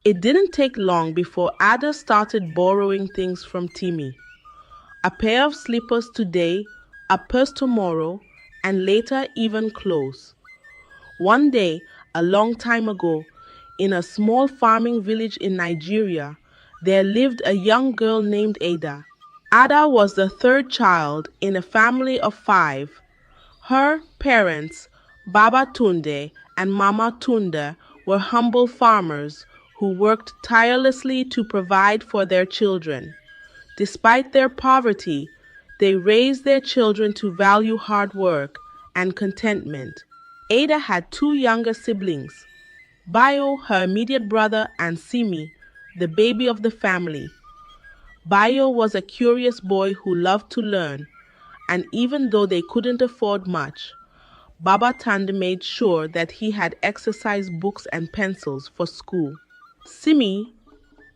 It didn't take long before Ada started borrowing things from Timmy. A pair of slippers today, a purse tomorrow, and later even clothes. One day, a long time ago, in a small farming village in Nigeria, there lived a young girl named Ada. Ada was the third child in a family of five. Her parents, Baba Tunde and Mama Tunda, were humble farmers who worked tirelessly to provide for their children. Despite their poverty, they raised their children to value hard work and contentment. Ada had two younger siblings, Bayo, her immediate brother, and Simi, the baby of the family. Bayo was a curious boy who loved to learn, and even though they couldn't afford much, Baba Tande made sure that he had exercise books and pencils for school. Simi,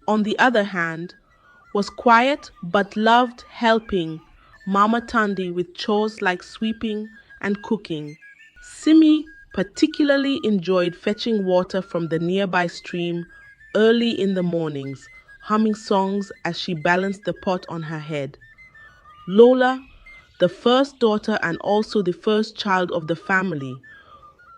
on the other hand, was quiet but loved helping Mama Tande with chores like sweeping and cooking. Simi particularly enjoyed fetching water from the nearby stream early in the mornings, humming songs as she balanced the pot on her head. Lola, the first daughter and also the first child of the family,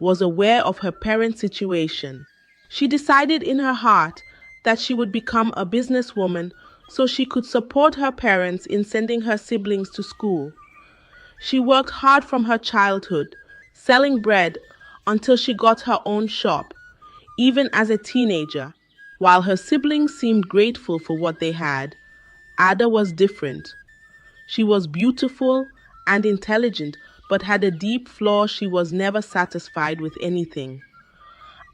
was aware of her parents' situation. She decided in her heart that she would become a businesswoman so she could support her parents in sending her siblings to school. She worked hard from her childhood, selling bread until she got her own shop, even as a teenager. While her siblings seemed grateful for what they had, Ada was different. She was beautiful and intelligent, but had a deep flaw: she was never satisfied with anything.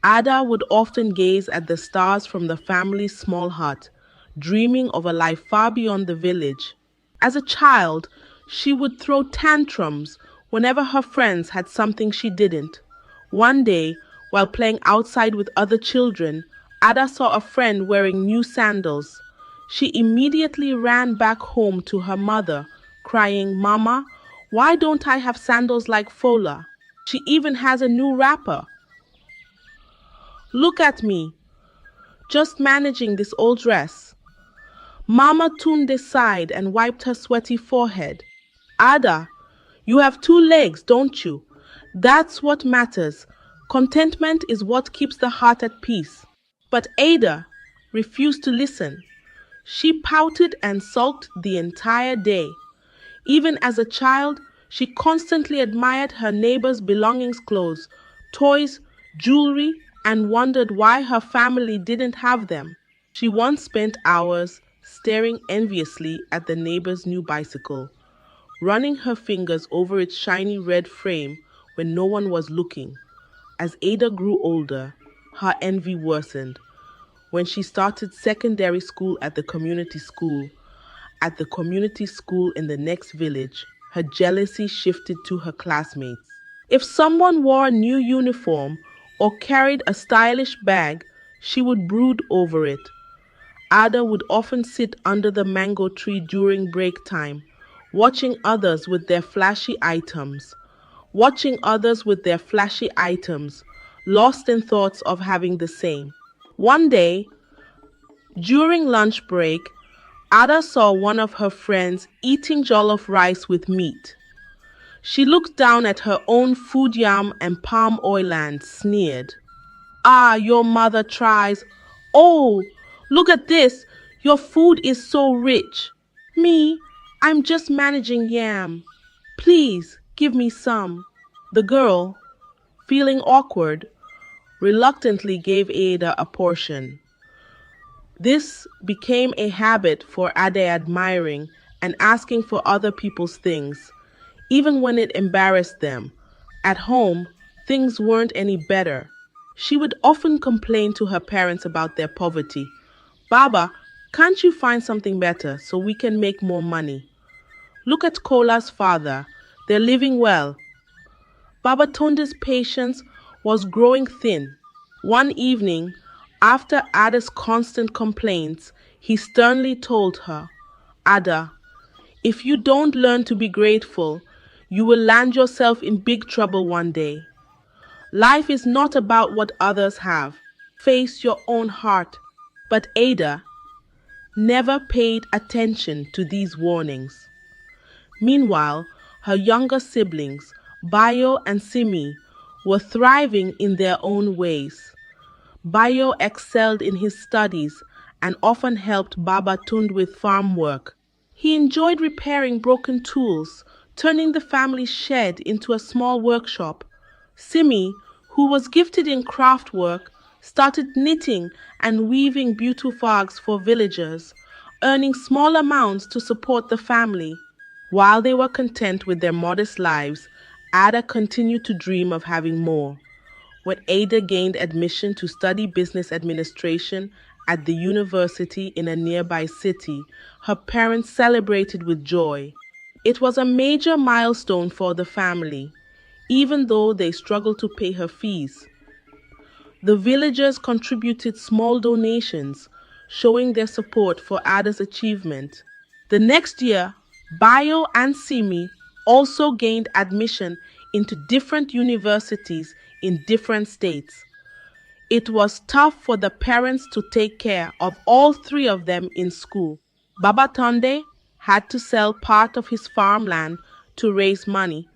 Ada would often gaze at the stars from the family's small hut, dreaming of a life far beyond the village. As a child, she would throw tantrums whenever her friends had something she didn't. One day, while playing outside with other children, Ada saw a friend wearing new sandals. She immediately ran back home to her mother, crying, "Mama, why don't I have sandals like Fola? She even has a new wrapper. Look at me, just managing this old dress." Mama Tunde sighed and wiped her sweaty forehead. "Ada, you have two legs, don't you? That's what matters. Contentment is what keeps the heart at peace." But Ada refused to listen. She pouted and sulked the entire day. Even as a child, she constantly admired her neighbors' belongings, clothes, toys, jewelry, and wondered why her family didn't have them. She once spent hours staring enviously at the neighbor's new bicycle, running her fingers over its shiny red frame when no one was looking. As Ada grew older, her envy worsened. When she started secondary school at the community school in the next village, her jealousy shifted to her classmates. If someone wore a new uniform or carried a stylish bag, she would brood over it. Ada would often sit under the mango tree during break time, watching others with their flashy items, lost in thoughts of having the same. One day, during lunch break, Ada saw one of her friends eating jollof rice with meat. She looked down at her own food yam and palm oil and sneered. "Ah, your mother tries. Oh, look at this. Your food is so rich. Me, I'm just managing yam. Please give me some." The girl, feeling awkward, reluctantly gave Ada a portion. This became a habit for Ade, admiring and asking for other people's things, even when it embarrassed them. At home, things weren't any better. She would often complain to her parents about their poverty. "Baba, can't you find something better so we can make more money? Look at Kola's father. They're living well." Baba Tunde's patience was growing thin. One evening, after Ada's constant complaints, he sternly told her, "Ada, if you don't learn to be grateful, you will land yourself in big trouble one day. Life is not about what others have. Face your own heart." But Ada never paid attention to these warnings. Meanwhile, her younger siblings, Bayo and Simi, were thriving in their own ways. Bayo excelled in his studies and often helped Baba Tund with farm work. He enjoyed repairing broken tools, turning the family shed into a small workshop. Simi, who was gifted in craft work, started knitting and weaving beautiful fags for villagers, earning small amounts to support the family. While they were content with their modest lives, Ada continued to dream of having more. When Ada gained admission to study business administration at the university in a nearby city, her parents celebrated with joy. It was a major milestone for the family, even though they struggled to pay her fees. The villagers contributed small donations, showing their support for Ada's achievement. The next year, Bayo and Simi also gained admission into different universities in different states. It was tough for the parents to take care of all three of them in school. Baba Tunde had to sell part of his farmland to raise money,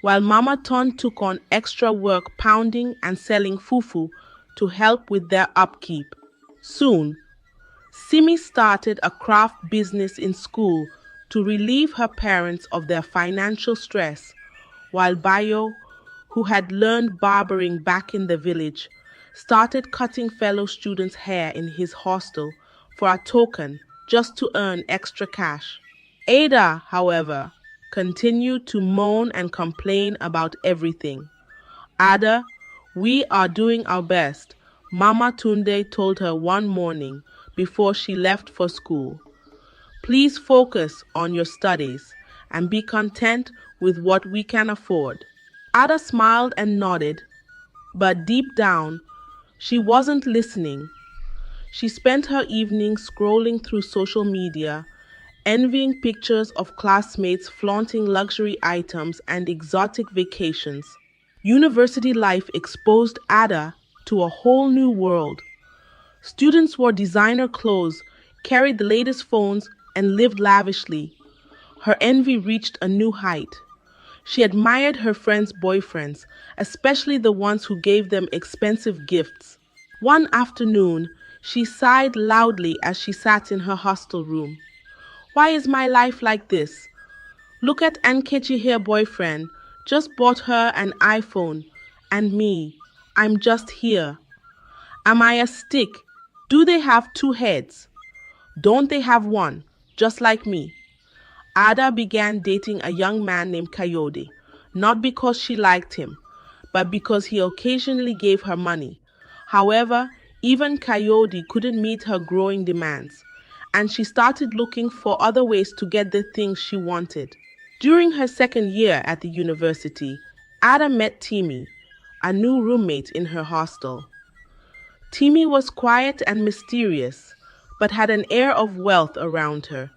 while Mama Ton took on extra work pounding and selling fufu to help with their upkeep. Soon, Simi started a craft business in school to relieve her parents of their financial stress, while Bayo, who had learned barbering back in the village, started cutting fellow students' hair in his hostel for a token just to earn extra cash. Ada, however, continued to moan and complain about everything. Ada, we are doing our best, Mama Tunde told her one morning before she left for school. Please focus on your studies and be content with what we can afford. Ada smiled and nodded, but deep down, she wasn't listening. She spent her evenings scrolling through social media, envying pictures of classmates flaunting luxury items and exotic vacations. University life exposed Ada to a whole new world. Students wore designer clothes, carried the latest phones, and lived lavishly. Her envy reached a new height. She admired her friends' boyfriends, especially the ones who gave them expensive gifts. One afternoon, she sighed loudly as she sat in her hostel room. Why is my life like this? Look at Nkechi here, boyfriend. Just bought her an iPhone. And me, I'm just here. Am I a stick? Do they have two heads? Don't they have one, just like me? Ada began dating a young man named Coyote, not because she liked him, but because he occasionally gave her money. However, even Coyote couldn't meet her growing demands, and she started looking for other ways to get the things she wanted. During her second year at the university, Ada met Timmy, a new roommate in her hostel. Timmy was quiet and mysterious, but had an air of wealth around her.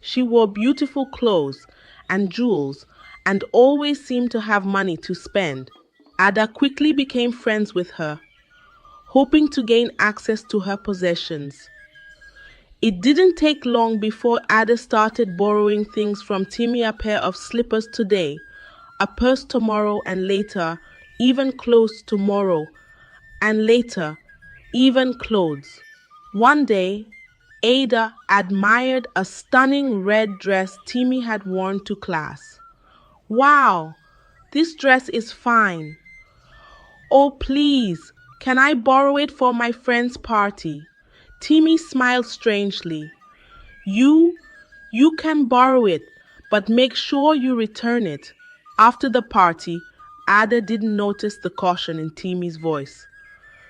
She wore beautiful clothes and jewels and always seemed to have money to spend. Ada quickly became friends with her, hoping to gain access to her possessions. It didn't take long before Ada started borrowing things from Timmy, a pair of slippers today, a purse tomorrow, and later, even clothes tomorrow, and later, even clothes. One day, Ada admired a stunning red dress Timmy had worn to class. Wow, this dress is fine. Oh, please, can I borrow it for my friend's party? Timmy smiled strangely. You can borrow it, but make sure you return it. After the party, Ada didn't notice the caution in Timmy's voice.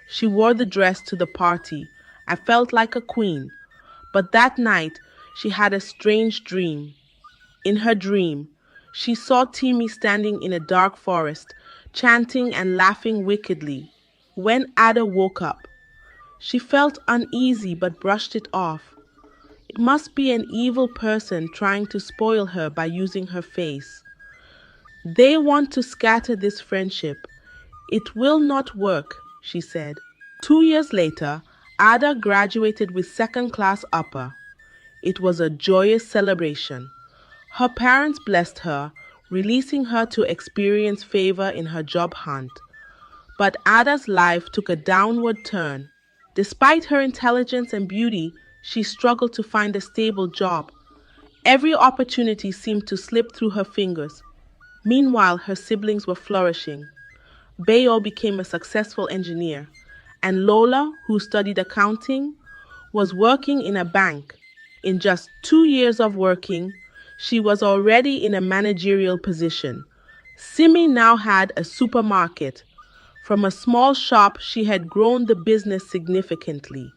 She wore the dress to the party. I felt like a queen. But that night, she had a strange dream. In her dream, she saw Timmy standing in a dark forest, chanting and laughing wickedly. When Ada woke up, she felt uneasy but brushed it off. It must be an evil person trying to spoil her by using her face. They want to scatter this friendship. It will not work, she said. 2 years later, Ada graduated with second-class upper. It was a joyous celebration. Her parents blessed her, releasing her to experience favor in her job hunt. But Ada's life took a downward turn. Despite her intelligence and beauty, she struggled to find a stable job. Every opportunity seemed to slip through her fingers. Meanwhile, her siblings were flourishing. Bayo became a successful engineer, and Lola, who studied accounting, was working in a bank. In just 2 years of working, she was already in a managerial position. Simi now had a supermarket. From a small shop, she had grown the business significantly.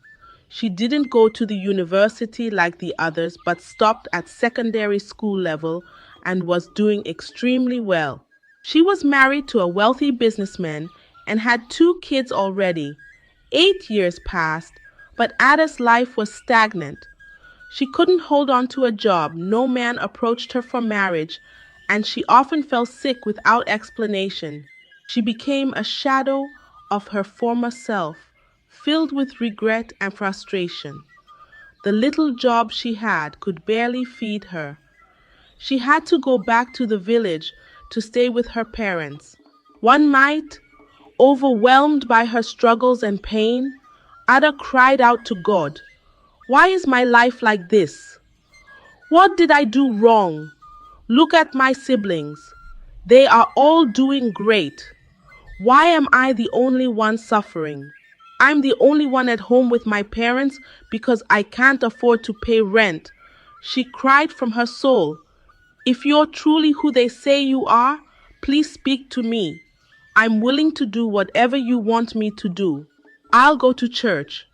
She didn't go to the university like the others, but stopped at secondary school level and was doing extremely well. She was married to a wealthy businessman and had 2 kids already. 8 years passed, but Ada's life was stagnant. She couldn't hold on to a job, no man approached her for marriage, and she often fell sick without explanation. She became a shadow of her former self, filled with regret and frustration. The little job she had could barely feed her. She had to go back to the village to stay with her parents. One night, overwhelmed by her struggles and pain, Ada cried out to God, "Why is my life like this? What did I do wrong? Look at my siblings. They are all doing great. Why am I the only one suffering? I'm the only one at home with my parents because I can't afford to pay rent." She cried from her soul, "If you're truly who they say you are, please speak to me. I'm willing to do whatever you want me to do. I'll go to church.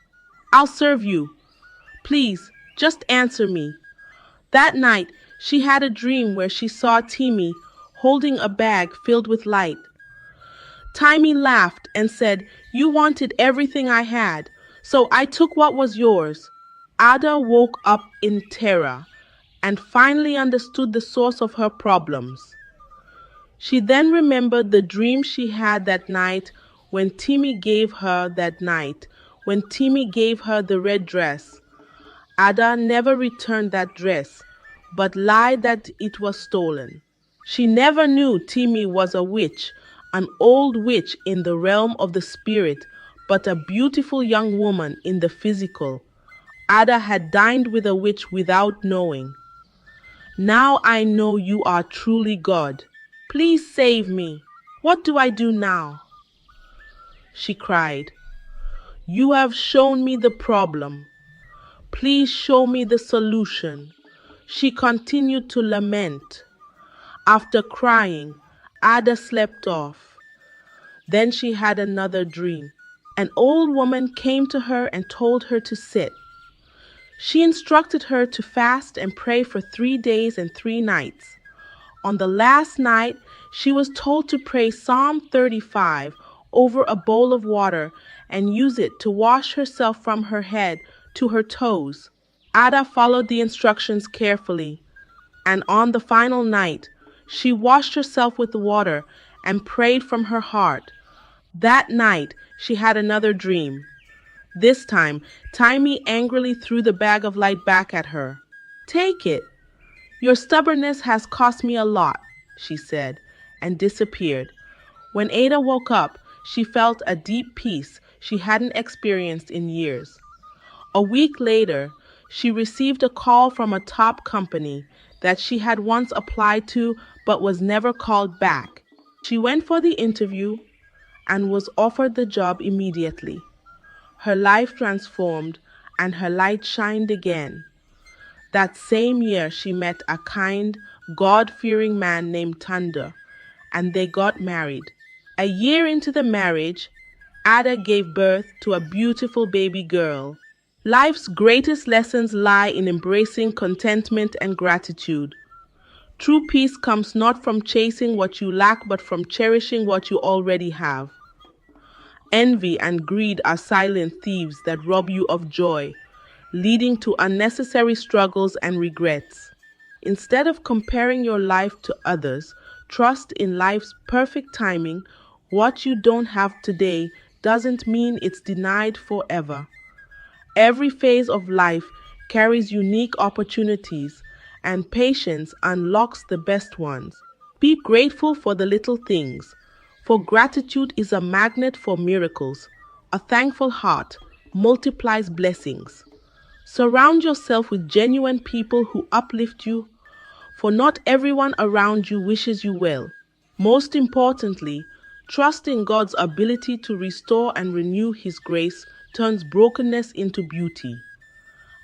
I'll serve you. Please, just answer me." That night, she had a dream where she saw Timmy holding a bag filled with light. Timmy laughed and said, "You wanted everything I had, so I took what was yours." Ada woke up in terror and finally understood the source of her problems. She then remembered the dream she had that night when Timmy gave her the red dress. Ada never returned that dress, but lied that it was stolen. She never knew Timmy was a witch, an old witch in the realm of the spirit, but a beautiful young woman in the physical. Ada had dined with a witch without knowing. "Now I know you are truly God. Please save me. What do I do now?" she cried. "You have shown me the problem. Please show me the solution." She continued to lament. After crying, Ada slept off. Then she had another dream. An old woman came to her and told her to sit. She instructed her to fast and pray for 3 days and 3 nights. On the last night, she was told to pray Psalm 35 over a bowl of water and use it to wash herself from her head to her toes. Ada followed the instructions carefully, and on the final night, she washed herself with the water and prayed from her heart. That night, she had another dream. This time, Timmy angrily threw the bag of light back at her. "Take it. Your stubbornness has cost me a lot," she said, and disappeared. When Ada woke up, she felt a deep peace she hadn't experienced in years. A week later, she received a call from a top company that she had once applied to but was never called back. She went for the interview and was offered the job immediately. Her life transformed and her light shined again. That same year, she met a kind, God-fearing man named Thunder, and they got married. A year into the marriage, Ada gave birth to a beautiful baby girl. Life's greatest lessons lie in embracing contentment and gratitude. True peace comes not from chasing what you lack, but from cherishing what you already have. Envy and greed are silent thieves that rob you of joy, leading to unnecessary struggles and regrets. Instead of comparing your life to others, trust in life's perfect timing. What you don't have today doesn't mean it's denied forever. Every phase of life carries unique opportunities, and patience unlocks the best ones. Be grateful for the little things, for gratitude is a magnet for miracles. A thankful heart multiplies blessings. Surround yourself with genuine people who uplift you, for not everyone around you wishes you well. Most importantly, trust in God's ability to restore and renew His grace turns brokenness into beauty.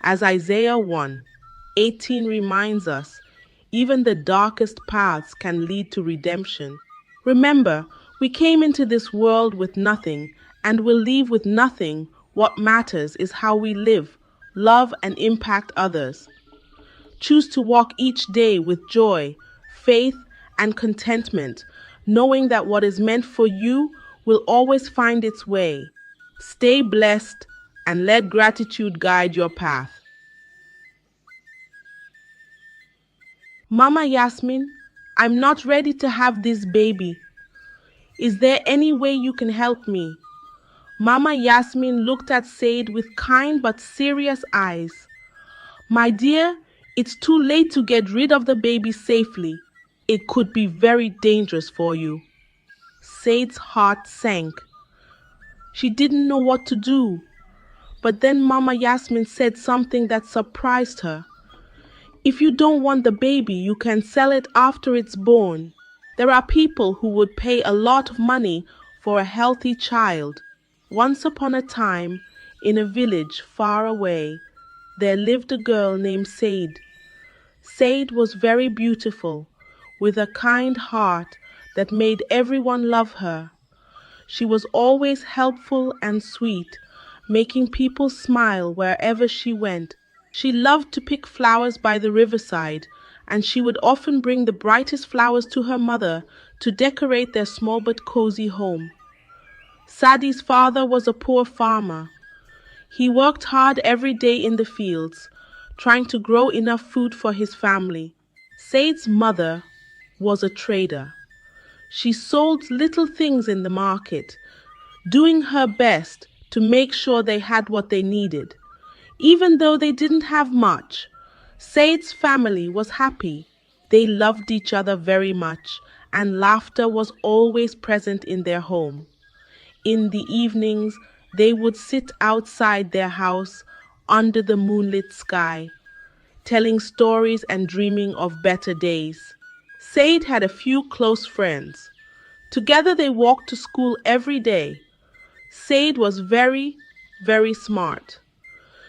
As Isaiah 1:18 reminds us, even the darkest paths can lead to redemption. Remember, we came into this world with nothing and will leave with nothing. What matters is how we live, love, and impact others. Choose to walk each day with joy, faith, and contentment, knowing that what is meant for you will always find its way. Stay blessed and let gratitude guide your path. Mama Yasmin, I'm not ready to have this baby. Is there any way you can help me? Mama Yasmin looked at Said with kind but serious eyes. My dear, it's too late to get rid of the baby safely. It could be very dangerous for you. Said's heart sank. She didn't know what to do. But then Mama Yasmin said something that surprised her. If you don't want the baby, you can sell it after it's born. There are people who would pay a lot of money for a healthy child. Once upon a time, in a village far away, there lived a girl named Said. Said was very beautiful, with a kind heart that made everyone love her. She was always helpful and sweet, making people smile wherever she went. She loved to pick flowers by the riverside, and she would often bring the brightest flowers to her mother to decorate their small but cozy home. Sadi's father was a poor farmer. He worked hard every day in the fields, trying to grow enough food for his family. Said's mother was a trader. She sold little things in the market, doing her best to make sure they had what they needed. Even though they didn't have much, Said's family was happy. They loved each other very much, and laughter was always present in their home. In the evenings, they would sit outside their house under the moonlit sky, telling stories and dreaming of better days. Said had a few close friends. Together they walked to school every day. Said was very, very smart.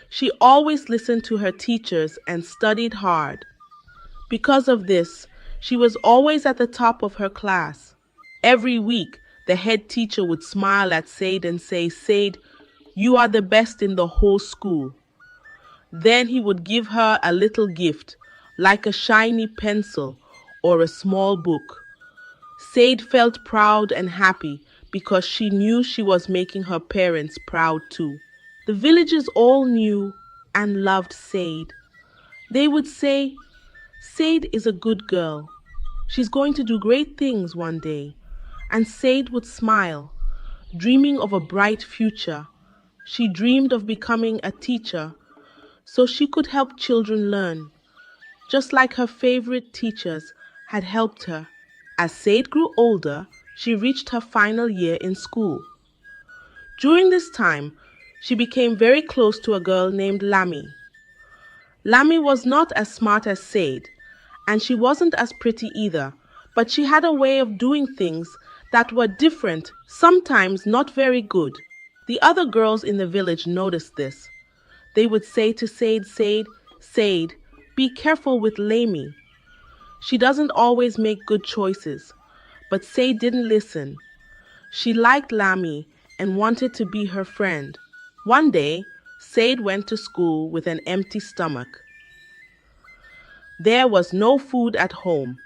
She always listened to her teachers and studied hard. Because of this, she was always at the top of her class. Every week, the head teacher would smile at Said and say, Said, you are the best in the whole school. Then he would give her a little gift, like a shiny pencil or a small book. Said felt proud and happy because she knew she was making her parents proud too. The villagers all knew and loved Said. They would say, Said is a good girl. She's going to do great things one day. And Said would smile, dreaming of a bright future. She dreamed of becoming a teacher so she could help children learn, just like her favorite teachers had helped her. As Said grew older, she reached her final year in school. During this time, she became very close to a girl named Lami. Lami was not as smart as Said, and she wasn't as pretty either, but she had a way of doing things that were different, sometimes not very good. The other girls in the village noticed this. They would say to Said, Said, be careful with Lami. She doesn't always make good choices. But Said didn't listen. She liked Lami and wanted to be her friend. One day, Said went to school with an empty stomach. There was no food at home,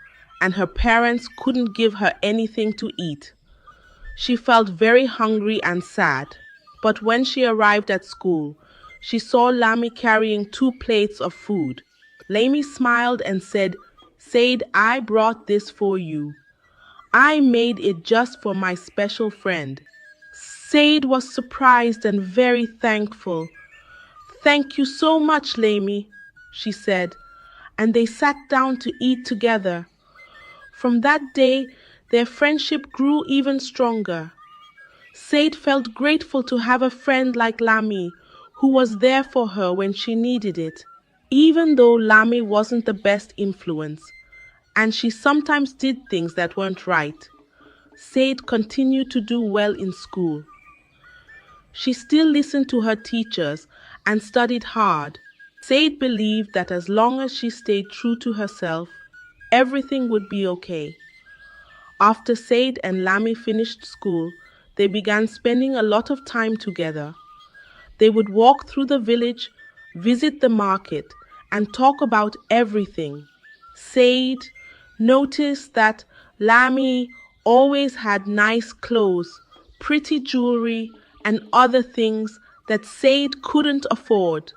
and her parents couldn't give her anything to eat. She felt very hungry and sad. But when she arrived at school, she saw Lami carrying 2 plates of food. Lami smiled and said, Said, I brought this for you. I made it just for my special friend. Said was surprised and very thankful. Thank you so much, Lamy, she said, and they sat down to eat together. From that day, their friendship grew even stronger. Said felt grateful to have a friend like Lamy, who was there for her when she needed it, even though Lamy wasn't the best influence, and she sometimes did things that weren't right. Said continued to do well in school. She still listened to her teachers and studied hard. Said believed that as long as she stayed true to herself, everything would be okay. After Said and Lamy finished school, they began spending a lot of time together. They would walk through the village, visit the market, and talk about everything. Said noticed that Lamy always had nice clothes, pretty jewelry, and other things that Said couldn't afford.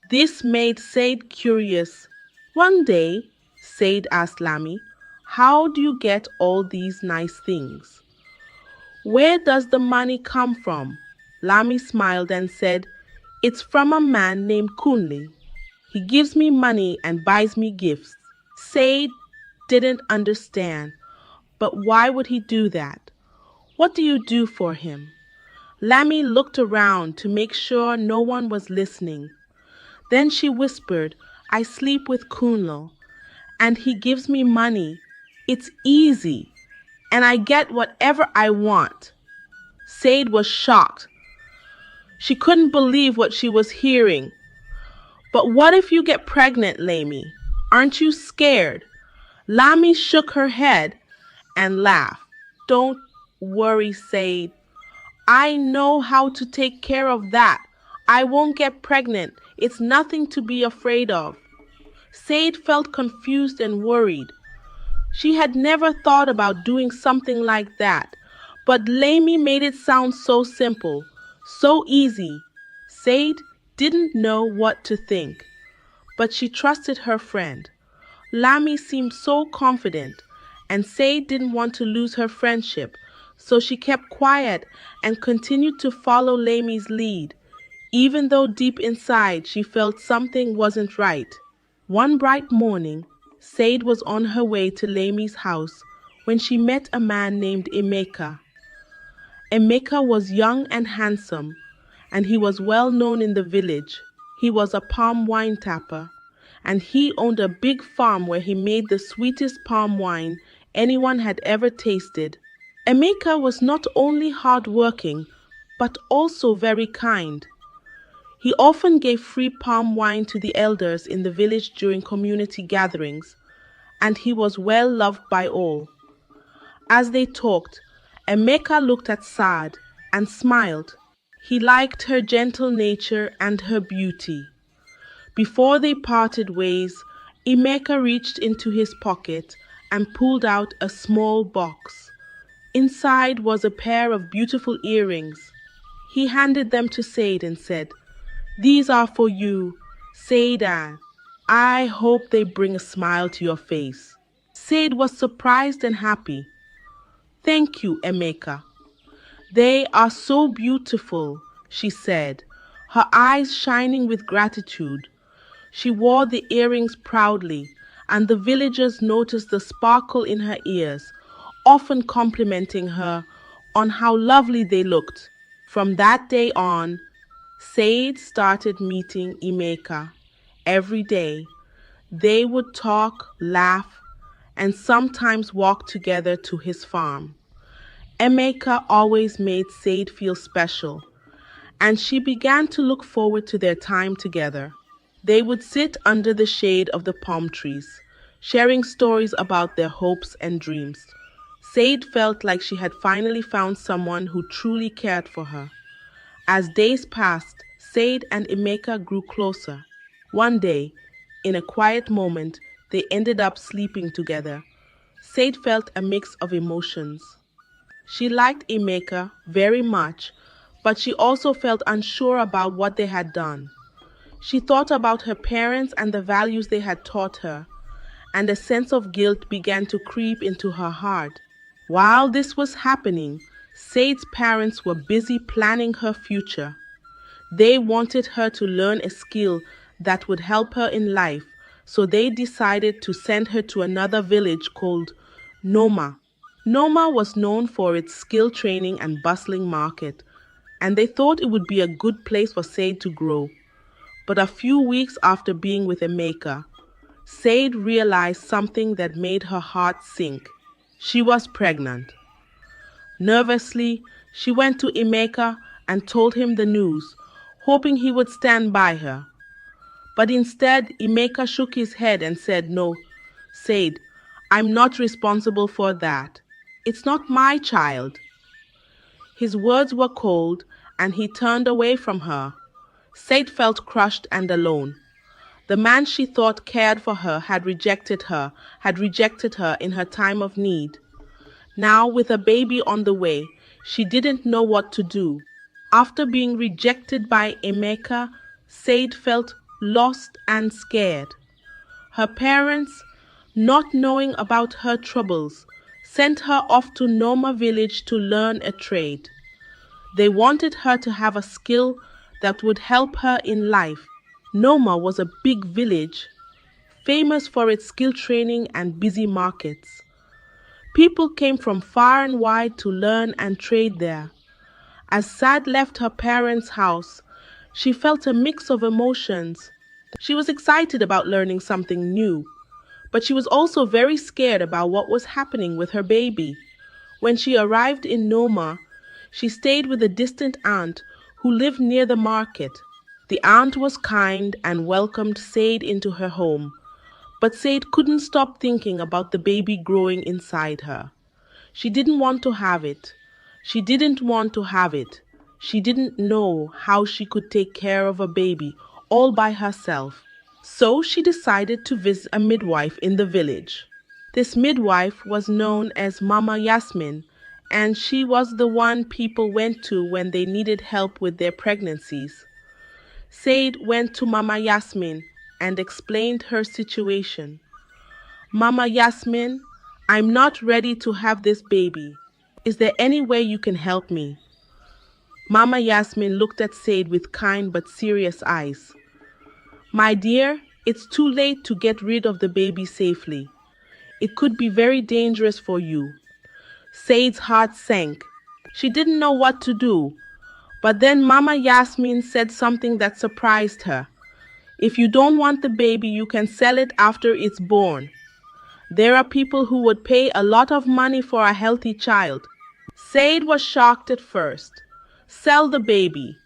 This made Said curious. One day, Said asked Lamy, "How do you get all these nice things? Where does the money come from?" Lamy smiled and said, "It's from a man named Kunli. He gives me money and buys me gifts." Said didn't understand, but why would he do that? "What do you do for him?" Lamy looked around to make sure no one was listening. Then she whispered, "I sleep with Kunlo, and he gives me money. It's easy, and I get whatever I want." Said was shocked. She couldn't believe what she was hearing. "But what if you get pregnant, Lamy? Aren't you scared?" Lamy shook her head and laughed. "Don't worry, Said. I know how to take care of that. I won't get pregnant. It's nothing to be afraid of." Said felt confused and worried. She had never thought about doing something like that, but Lamy made it sound so simple, so easy. Said didn't know what to think, but she trusted her friend. Lamy seemed so confident, and Said didn't want to lose her friendship, so she kept quiet and continued to follow Lamy's lead, even though deep inside she felt something wasn't right. One bright morning, Said was on her way to Lamy's house when she met a man named Emeka. Emeka was young and handsome, and he was well known in the village. He was a palm wine tapper, and he owned a big farm where he made the sweetest palm wine anyone had ever tasted. Emeka was not only hard-working, but also very kind. He often gave free palm wine to the elders in the village during community gatherings, and he was well loved by all. As they talked, Emeka looked at Saad and smiled. He liked her gentle nature and her beauty. Before they parted ways, Emeka reached into his pocket and pulled out a small box. Inside was a pair of beautiful earrings. He handed them to Said and said, "These are for you, Said. I hope they bring a smile to your face." Said was surprised and happy. "Thank you, Emeka. They are so beautiful," she said, her eyes shining with gratitude. She wore the earrings proudly, and the villagers noticed the sparkle in her ears, often complimenting her on how lovely they looked. From that day on, Said started meeting Emeka every day. They would talk, laugh, and sometimes walk together to his farm. Emeka always made Said feel special, and she began to look forward to their time together. They would sit under the shade of the palm trees, sharing stories about their hopes and dreams. Said felt like she had finally found someone who truly cared for her. As days passed, Said and Emeka grew closer. One day, in a quiet moment, they ended up sleeping together. Said felt a mix of emotions. She liked Emeka very much, but she also felt unsure about what they had done. She thought about her parents and the values they had taught her, and a sense of guilt began to creep into her heart. While this was happening, Said's parents were busy planning her future. They wanted her to learn a skill that would help her in life, so they decided to send her to another village called Noma. Noma was known for its skill training and bustling market, and they thought it would be a good place for Said to grow. But a few weeks after being with Emeka, Said realized something that made her heart sink. She was pregnant. Nervously, she went to Emeka and told him the news, hoping he would stand by her. But instead, Emeka shook his head and said, "No, Said, I'm not responsible for that. It's not my child." His words were cold, and he turned away from her. Said felt crushed and alone. The man she thought cared for her had rejected her in her time of need. Now, with a baby on the way, she didn't know what to do. After being rejected by Emeka, Said felt lost and scared. Her parents, not knowing about her troubles, sent her off to Noma village to learn a trade. They wanted her to have a skill that would help her in life. Noma was a big village, famous for its skill training and busy markets. People came from far and wide to learn and trade there. As Sad left her parents' house, she felt a mix of emotions. She was excited about learning something new, but she was also very scared about what was happening with her baby. When she arrived in Noma, she stayed with a distant aunt who lived near the market. The aunt was kind and welcomed Said into her home, but Said couldn't stop thinking about the baby growing inside her. She didn't want to have it. She didn't want to have it. She didn't know how she could take care of a baby all by herself. So she decided to visit a midwife in the village. This midwife was known as Mama Yasmin, and she was the one people went to when they needed help with their pregnancies. Said went to Mama Yasmin and explained her situation. "Mama Yasmin, I'm not ready to have this baby. Is there any way you can help me?" Mama Yasmin looked at Said with kind but serious eyes. "My dear, it's too late to get rid of the baby safely. It could be very dangerous for you." Said's heart sank. She didn't know what to do. But then Mama Yasmin said something that surprised her. "If you don't want the baby, you can sell it after it's born. There are people who would pay a lot of money for a healthy child." Said was shocked at first. "Sell the baby?"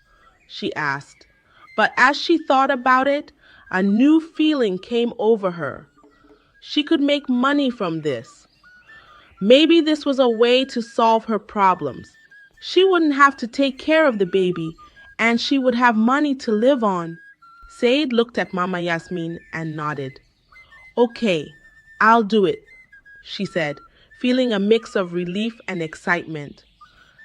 she asked. But as she thought about it, a new feeling came over her. She could make money from this. Maybe this was a way to solve her problems. She wouldn't have to take care of the baby, and she would have money to live on. Said looked at Mama Yasmin and nodded. "Okay, I'll do it," she said, feeling a mix of relief and excitement.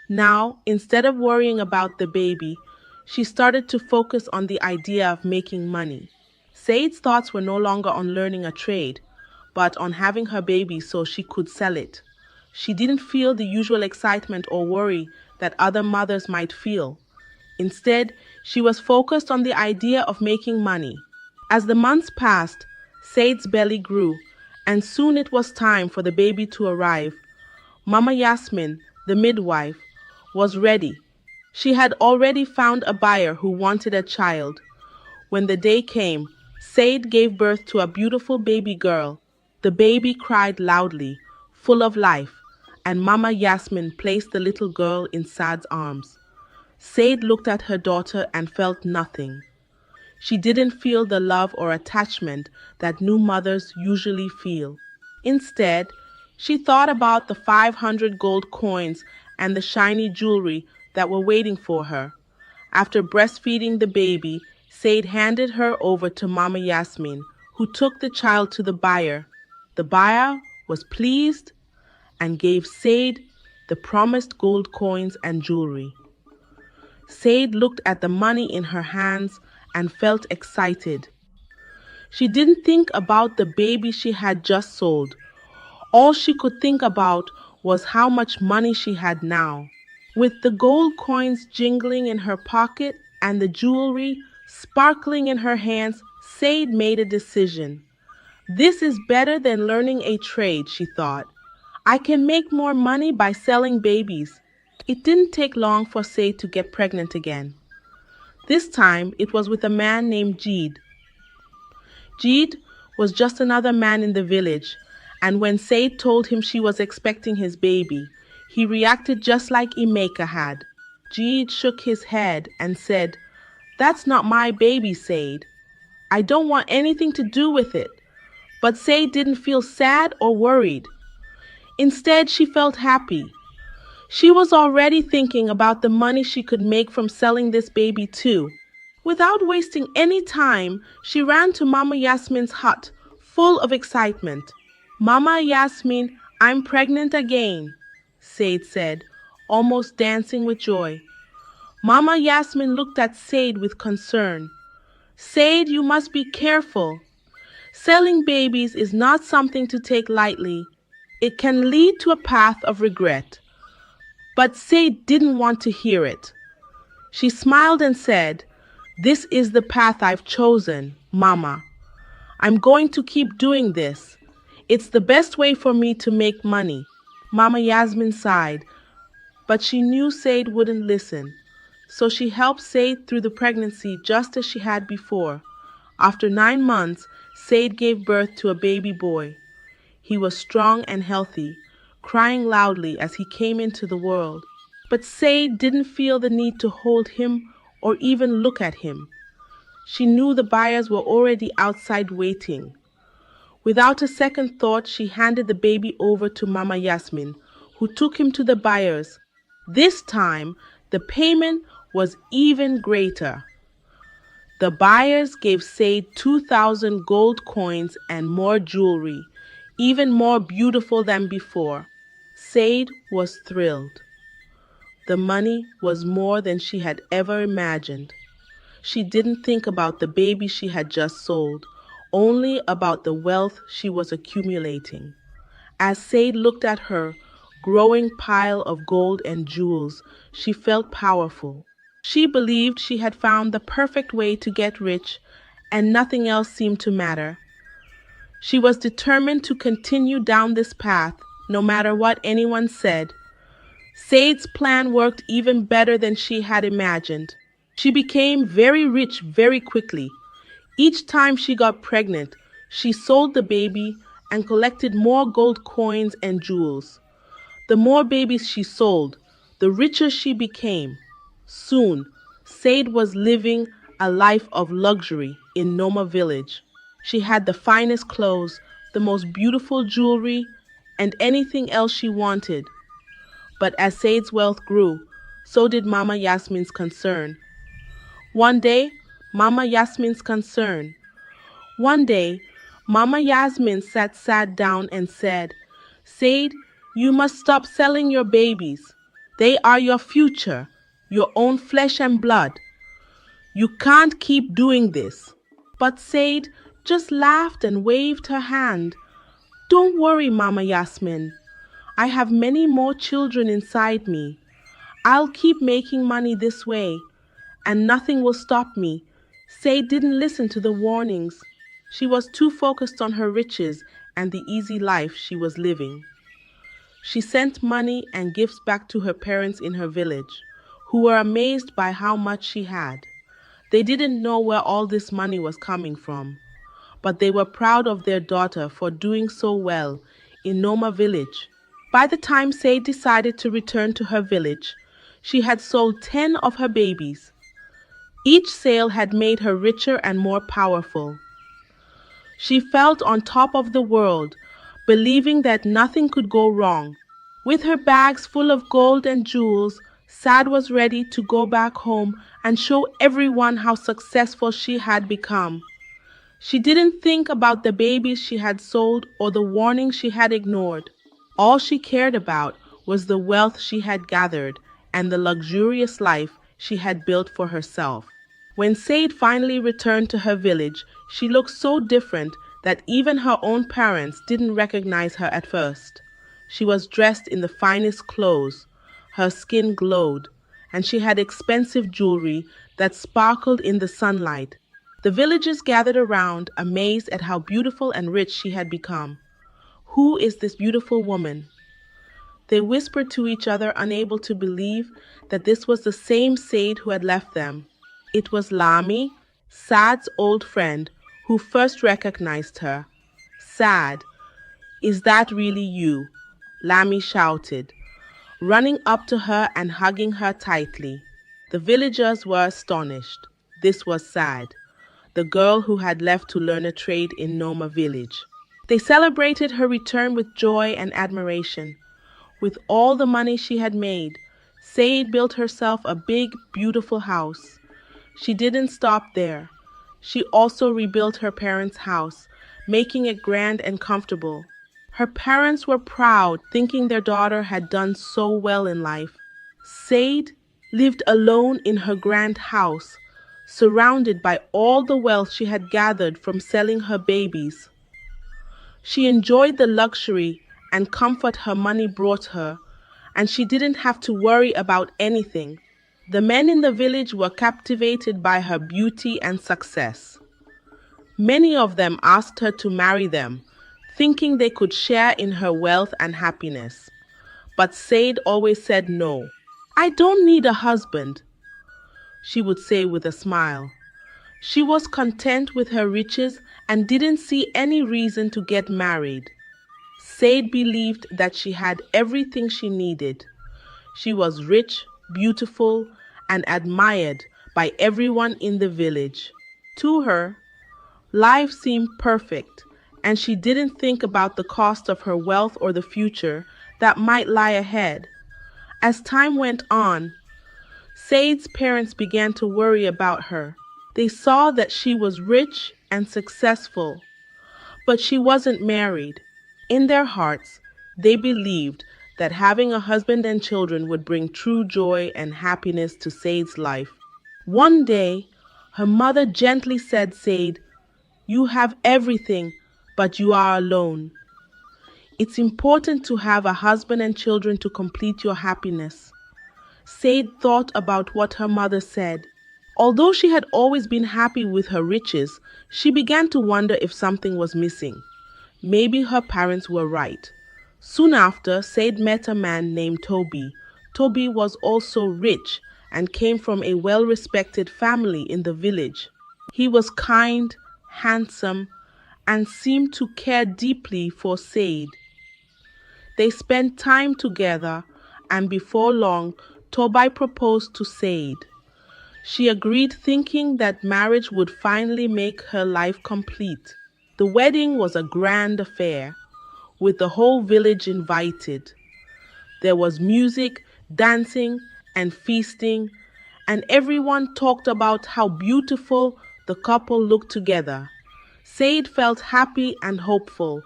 Now, instead of worrying about the baby, she started to focus on the idea of making money. Said's thoughts were no longer on learning a trade, but on having her baby so she could sell it. She didn't feel the usual excitement or worry that other mothers might feel. Instead, she was focused on the idea of making money. As the months passed, Said's belly grew, and soon it was time for the baby to arrive. Mama Yasmin, the midwife, was ready. She had already found a buyer who wanted a child. When the day came, Said gave birth to a beautiful baby girl. The baby cried loudly, full of life, and Mama Yasmin placed the little girl in Saad's arms. Said looked at her daughter and felt nothing. She didn't feel the love or attachment that new mothers usually feel. Instead, she thought about the 500 gold coins and the shiny jewelry that were waiting for her. After breastfeeding the baby, Said handed her over to Mama Yasmin, who took the child to the buyer. The buyer was pleased and gave Said the promised gold coins and jewelry. Said looked at the money in her hands and felt excited. She didn't think about the baby she had just sold. All she could think about was how much money she had now. With the gold coins jingling in her pocket, and the jewelry sparkling in her hands, Said made a decision. This is better than learning a trade, she thought. I can make more money by selling babies. It didn't take long for Said to get pregnant again. This time it was with a man named Jeed. Jeed was just another man in the village, and when Said told him she was expecting his baby, he reacted just like Emeka had. Jeed shook his head and said, "That's not my baby, Said. I don't want anything to do with it." But Said didn't feel sad or worried. Instead, she felt happy. She was already thinking about the money she could make from selling this baby too. Without wasting any time, she ran to Mama Yasmin's hut, full of excitement. "Mama Yasmin, I'm pregnant again," Said said, almost dancing with joy. Mama Yasmin looked at Said with concern. "Said, you must be careful. Selling babies is not something to take lightly. It can lead to a path of regret." But Said didn't want to hear it. She smiled and said, "This is the path I've chosen, Mama. I'm going to keep doing this. It's the best way for me to make money." Mama Yasmin sighed, but she knew Said wouldn't listen. So she helped Said through the pregnancy just as she had before. After 9 months, Said gave birth to a baby boy. He was strong and healthy, crying loudly as he came into the world. But Said didn't feel the need to hold him or even look at him. She knew the buyers were already outside waiting. Without a second thought, she handed the baby over to Mama Yasmin, who took him to the buyers. This time, the payment was even greater. The buyers gave Said 2,000 gold coins and more jewelry, even more beautiful than before. Said was thrilled. The money was more than she had ever imagined. She didn't think about the baby she had just sold, only about the wealth she was accumulating. As Said looked at her growing pile of gold and jewels, she felt powerful. She believed she had found the perfect way to get rich, and nothing else seemed to matter. She was determined to continue down this path, no matter what anyone said. Said's plan worked even better than she had imagined. She became very rich very quickly. Each time she got pregnant, she sold the baby and collected more gold coins and jewels. The more babies she sold, the richer she became. Soon, Said was living a life of luxury in Noma village. She had the finest clothes, the most beautiful jewelry, and anything else she wanted. But as Said's wealth grew, so did Mama Yasmin's concern. One day, Mama Yasmin's concern. One day, Mama Yasmin sat down and said, "Said, you must stop selling your babies. They are your future, your own flesh and blood. You can't keep doing this." But Said just laughed and waved her hand. "Don't worry, Mama Yasmin. I have many more children inside me. I'll keep making money this way, and nothing will stop me." Said didn't listen to the warnings. She was too focused on her riches and the easy life she was living. She sent money and gifts back to her parents in her village, who were amazed by how much she had. They didn't know where all this money was coming from, but they were proud of their daughter for doing so well in Noma village. By the time Said decided to return to her village, she had sold 10 of her babies. Each sale had made her richer and more powerful. She felt on top of the world, believing that nothing could go wrong. With her bags full of gold and jewels, Sad was ready to go back home and show everyone how successful she had become. She didn't think about the babies she had sold or the warnings she had ignored. All she cared about was the wealth she had gathered and the luxurious life she had built for herself. When Said finally returned to her village, she looked so different that even her own parents didn't recognize her at first. She was dressed in the finest clothes, her skin glowed, and she had expensive jewelry that sparkled in the sunlight. The villagers gathered around, amazed at how beautiful and rich she had become. "Who is this beautiful woman?" They whispered to each other, unable to believe that this was the same Said who had left them. It was Lami, Saad's old friend, who first recognized her. "Saad, is that really you?" Lami shouted, running up to her and hugging her tightly. The villagers were astonished. This was Saad, the girl who had left to learn a trade in Noma village. They celebrated her return with joy and admiration. With all the money she had made, Said built herself a big, beautiful house. She didn't stop there. She also rebuilt her parents' house, making it grand and comfortable. Her parents were proud, thinking their daughter had done so well in life. Said lived alone in her grand house, surrounded by all the wealth she had gathered from selling her babies. She enjoyed the luxury and comfort her money brought her, and she didn't have to worry about anything. The men in the village were captivated by her beauty and success. Many of them asked her to marry them, thinking they could share in her wealth and happiness. But Said always said no. "I don't need a husband," she would say with a smile. She was content with her riches and didn't see any reason to get married. Said believed that she had everything she needed. She was rich, beautiful, and admired by everyone in the village. To her, life seemed perfect, and she didn't think about the cost of her wealth or the future that might lie ahead. As time went on, Said's parents began to worry about her. They saw that she was rich and successful, but she wasn't married. In their hearts, they believed that having a husband and children would bring true joy and happiness to Said's life. One day, her mother gently said, "Said, you have everything, but you are alone. It's important to have a husband and children to complete your happiness." Said thought about what her mother said. Although she had always been happy with her riches, she began to wonder if something was missing. Maybe her parents were right. Soon after, Said met a man named Toby. Toby was also rich and came from a well-respected family in the village. He was kind, handsome, and seemed to care deeply for Said. They spent time together, and before long, Toby proposed to Said. She agreed, thinking that marriage would finally make her life complete. The wedding was a grand affair, with the whole village invited. There was music, dancing, and feasting, and everyone talked about how beautiful the couple looked together. Said felt happy and hopeful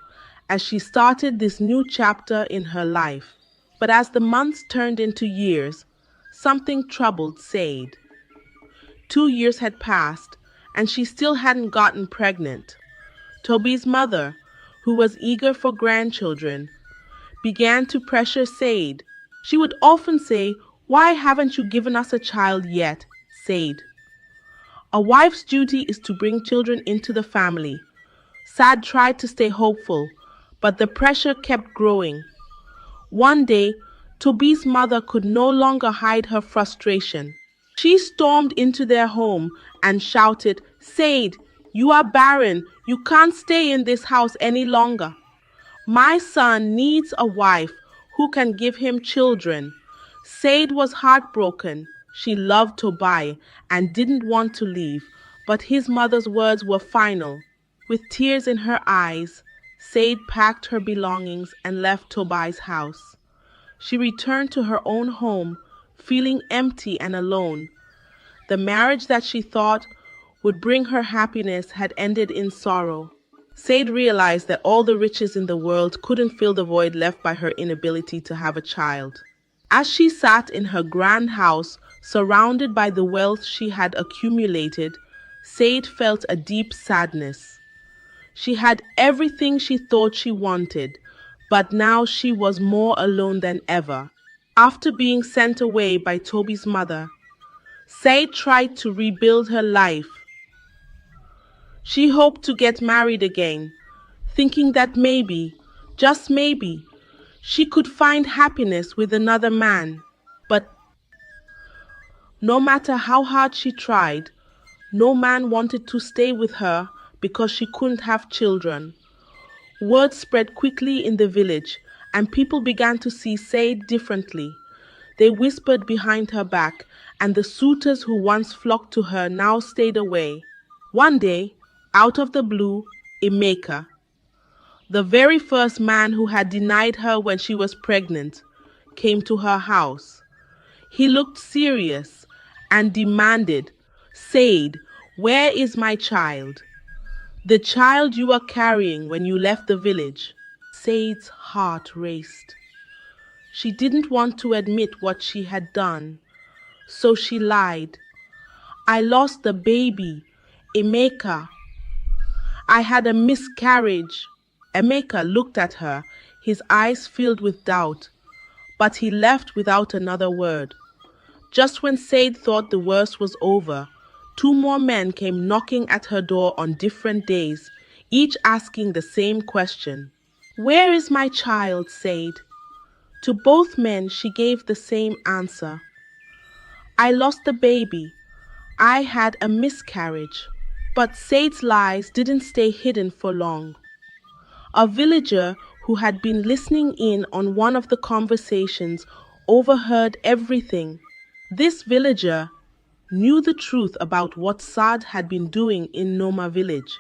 as she started this new chapter in her life. But as the months turned into years, something troubled Said. 2 years had passed, and she still hadn't gotten pregnant. Toby's mother, who was eager for grandchildren, began to pressure Said. She would often say, "Why haven't you given us a child yet, Said? A wife's duty is to bring children into the family." Saad tried to stay hopeful, but the pressure kept growing. One day, Toby's mother could no longer hide her frustration. She stormed into their home and shouted, "Said, you are barren. You can't stay in this house any longer. My son needs a wife who can give him children." Said was heartbroken. She loved Toby and didn't want to leave, but his mother's words were final. With tears in her eyes, Said packed her belongings and left Toby's house. She returned to her own home, feeling empty and alone. The marriage that she thought would bring her happiness had ended in sorrow. Said realized that all the riches in the world couldn't fill the void left by her inability to have a child. As she sat in her grand house, surrounded by the wealth she had accumulated, Said felt a deep sadness. She had everything she thought she wanted, but now she was more alone than ever. After being sent away by Toby's mother, Said tried to rebuild her life. She hoped to get married again, thinking that maybe, just maybe, she could find happiness with another man. But no matter how hard she tried, no man wanted to stay with her because she couldn't have children. Word spread quickly in the village, and people began to see Said differently. They whispered behind her back, and the suitors who once flocked to her now stayed away. One day, out of the blue, Emeka, the very first man who had denied her when she was pregnant, came to her house. He looked serious and demanded, "Said, where is my child? The child you were carrying when you left the village." Said's heart raced. She didn't want to admit what she had done, so she lied. "I lost the baby, Emeka. I had a miscarriage." Emeka looked at her, his eyes filled with doubt, but he left without another word. Just when Said thought the worst was over, two more men came knocking at her door on different days, each asking the same question. "Where is my child, Said?" To both men she gave the same answer. "I lost the baby. I had a miscarriage." But Said's lies didn't stay hidden for long. A villager who had been listening in on one of the conversations overheard everything. This villager knew the truth about what Saad had been doing in Noma village.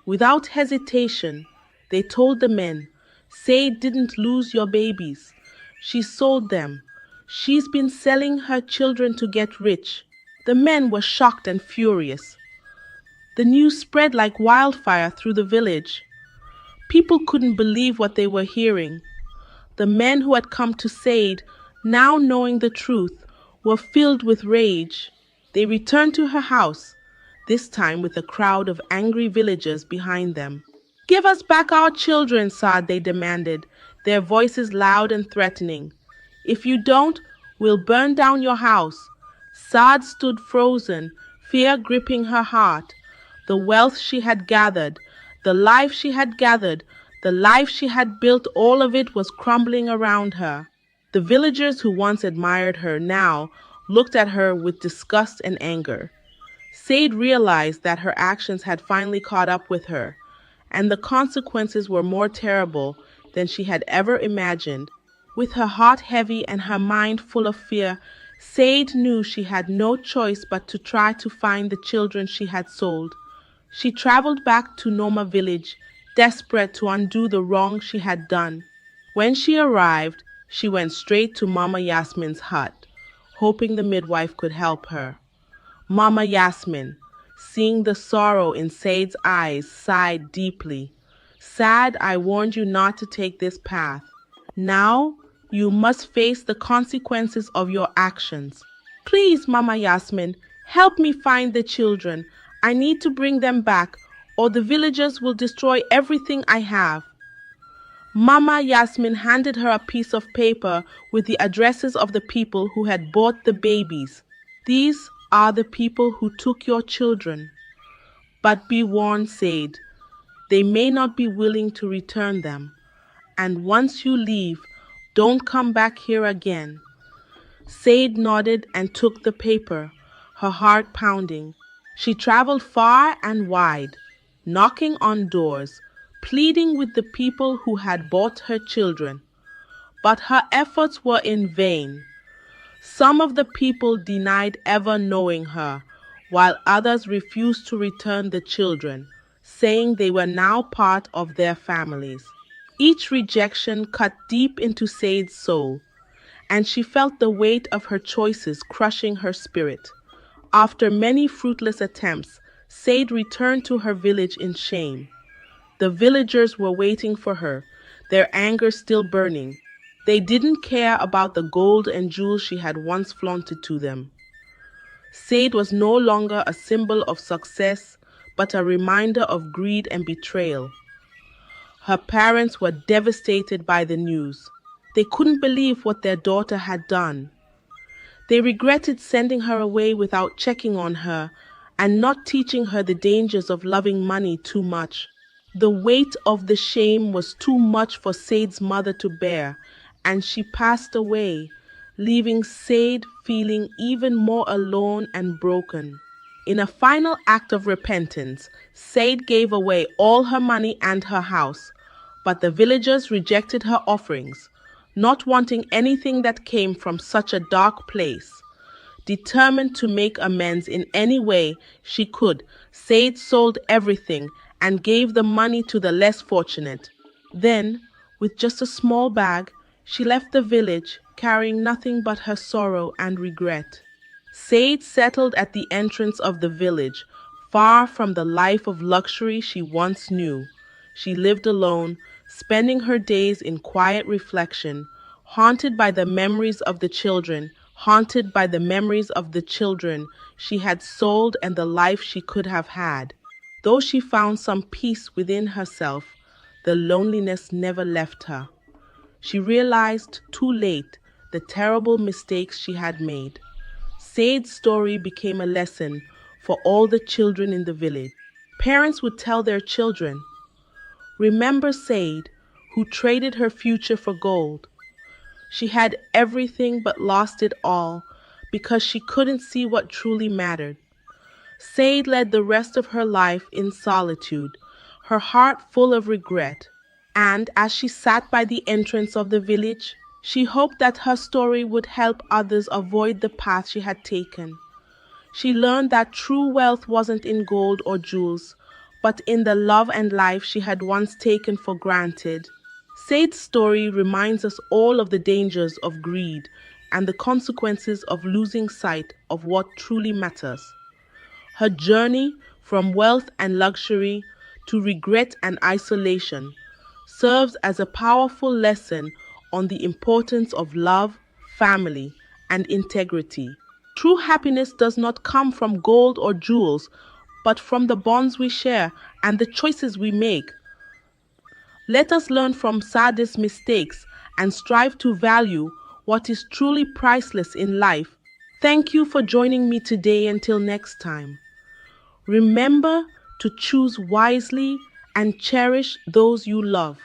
Without hesitation, they told the men, "Said didn't lose your babies. She sold them. She's been selling her children to get rich." The men were shocked and furious. The news spread like wildfire through the village. People couldn't believe what they were hearing. The men who had come to Said, now knowing the truth, were filled with rage. They returned to her house, this time with a crowd of angry villagers behind them. "Give us back our children, Saad," they demanded, their voices loud and threatening. "If you don't, we'll burn down your house." Saad stood frozen, fear gripping her heart. The wealth she had gathered, the life she had gathered, the life she had built, all of it was crumbling around her. The villagers who once admired her now looked at her with disgust and anger. Said realized that her actions had finally caught up with her, and the consequences were more terrible than she had ever imagined. With her heart heavy and her mind full of fear, Said knew she had no choice but to try to find the children she had sold. She traveled back to Noma village, desperate to undo the wrong she had done. When she arrived, she went straight to Mama Yasmin's hut, hoping the midwife could help her. Mama Yasmin, seeing the sorrow in Said's eyes, sighed deeply. "Saad, I warned you not to take this path. Now you must face the consequences of your actions. Please, Mama Yasmin, help me find the children. I need to bring them back, or the villagers will destroy everything I have." Mama Yasmin handed her a piece of paper with the addresses of the people who had bought the babies. "These are the people who took your children. But be warned, Said, they may not be willing to return them. And once you leave, don't come back here again." Said nodded and took the paper, her heart pounding. She traveled far and wide, knocking on doors, pleading with the people who had bought her children. But her efforts were in vain. Some of the people denied ever knowing her, while others refused to return the children, saying they were now part of their families. Each rejection cut deep into Said's soul, and she felt the weight of her choices crushing her spirit. After many fruitless attempts, Said returned to her village in shame. The villagers were waiting for her, their anger still burning. They didn't care about the gold and jewels she had once flaunted to them. Said was no longer a symbol of success, but a reminder of greed and betrayal. Her parents were devastated by the news. They couldn't believe what their daughter had done. They regretted sending her away without checking on her and not teaching her the dangers of loving money too much. The weight of the shame was too much for Said's mother to bear, and she passed away, leaving Said feeling even more alone and broken. In a final act of repentance, Said gave away all her money and her house, but the villagers rejected her offerings, not wanting anything that came from such a dark place. Determined to make amends in any way she could, Said sold everything and gave the money to the less fortunate. Then, with just a small bag, she left the village, carrying nothing but her sorrow and regret. Said settled at the entrance of the village, far from the life of luxury she once knew. She lived alone, spending her days in quiet reflection, haunted by the memories of the children she had sold and the life she could have had. Though she found some peace within herself, the loneliness never left her. She realized too late the terrible mistakes she had made. Said's story became a lesson for all the children in the village. Parents would tell their children, "Remember Said, who traded her future for gold. She had everything but lost it all because she couldn't see what truly mattered." Said led the rest of her life in solitude, her heart full of regret. And as she sat by the entrance of the village, she hoped that her story would help others avoid the path she had taken. She learned that true wealth wasn't in gold or jewels, but in the love and life she had once taken for granted. Said's story reminds us all of the dangers of greed and the consequences of losing sight of what truly matters. Her journey from wealth and luxury to regret and isolation serves as a powerful lesson on the importance of love, family, and integrity. True happiness does not come from gold or jewels, but from the bonds we share and the choices we make. Let us learn from Said's mistakes and strive to value what is truly priceless in life. Thank you for joining me today. Until next time. Remember to choose wisely and cherish those you love.